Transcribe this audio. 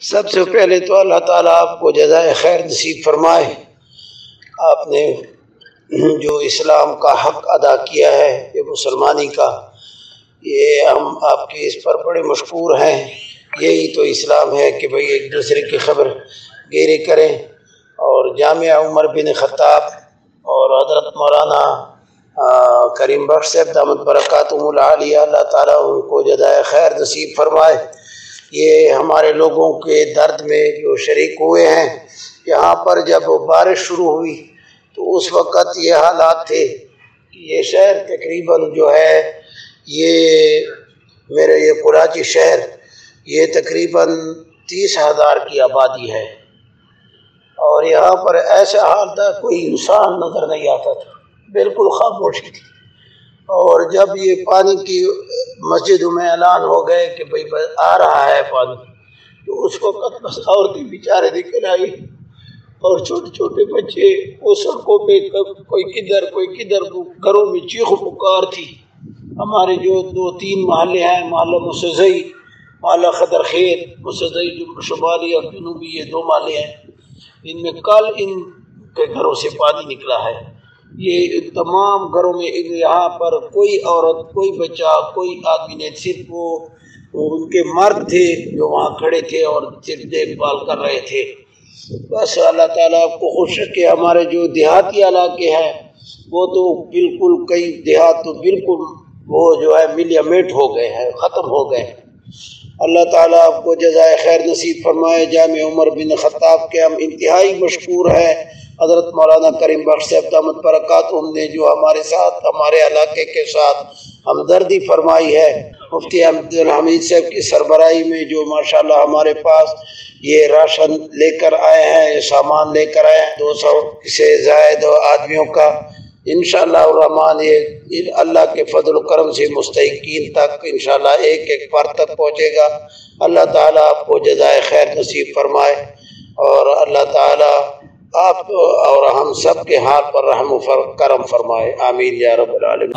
سب سے پہلے تو اللہ تعالیٰ آپ کو جزائے خیر نصیب فرمائے۔ آپ نے جو اسلام کا حق ادا کیا ہے، یہ مسلمانی کا، یہ ہم آپ کی اس پر بڑے مشکور ہیں۔ یہی تو اسلام ہے کہ بھئی ایک دوسرے کی خبر گیری کریں، اور جامعہ عمر بن خطاب اور حضرت مولانا کریم بخش صاحب دامت برکاتہم العالیہ، اللہ تعالیٰ ان کو جزائے خیر نصیب فرمائے۔ یہ ہمارے لوگوں کے درد میں جو شریک ہوئے ہیں۔ یہاں پر جب بارش شروع ہوئی تو اس وقت یہ حالات تھے کہ یہ شہر تقریباً جو ہے، یہ میرے یہ کراچی شہر، یہ تقریباً 30,000 کی آبادی ہے، اور یہاں پر ایسا حال تھا کوئی انسان نظر نہیں آتا تھا، بالکل خاموشی تھی۔ اور جب یہ پانی کی مسجدوں میں اعلان ہو گئے کہ بھئی آ رہا ہے پانی، تو اس وقت بس عورتیں بیچارے نکل آئی، اور چھوٹے چھوٹے بچے وہ سڑکوں پہ کوئی کدھر گھروں میں چیخ پکار تھی۔ ہمارے جو 2-3 محلے ہیں، محلہ مسزئی، محلہ خضر خیر، مسزئی جو شمالی اور جنوبی، یہ 2 محلے ہیں، ان میں کل ان کے گھروں سے پانی نکلا ہے۔ یہ تمام گھروں میں یہاں پر کوئی عورت، کوئی بچہ، کوئی آدمی نہیں، صرف وہ ان کے مرد تھے جو وہاں کھڑے تھے اور صرف دیکھ بھال کر رہے تھے۔ بس اللہ تعالیٰ آپ کو خوش رکھے۔ ہمارے جو دیہاتی علاقے ہیں وہ تو بالکل، کئی دیہات تو بالکل وہ جو ہے ملیا میٹ ہو گئے ہیں، ختم ہو گئے ہیں۔ اللہ تعالیٰ آپ کو جزائے خیر نصیب فرمائے۔ جامع عمر بن خطاب کے ہم انتہائی مشکور ہیں۔ حضرت مولانا کریم بخش صاحب دامت برکاتہم نے جو ہمارے ساتھ، ہمارے علاقے کے ساتھ ہمدردی فرمائی ہے، مفتی عبد الحمید صاحب کی سربراہی میں جو ماشاءاللہ ہمارے پاس یہ راشن لے کر آئے ہیں، یہ سامان لے کر آئے ہیں 200 سے زائد آدمیوں کا، انشاءاللہ الرحمن یہ اللہ کے فضل و کرم سے مستحقین تک انشاءاللہ ایک پر تک پہنچے گا۔ اللہ تعالیٰ آپ کو جزائے خیر نصیب فرمائے، اور اللہ تعالیٰ آپ اور ہم سب کے حال پر رحم و کرم فرمائے، آمین یا رب العالمین۔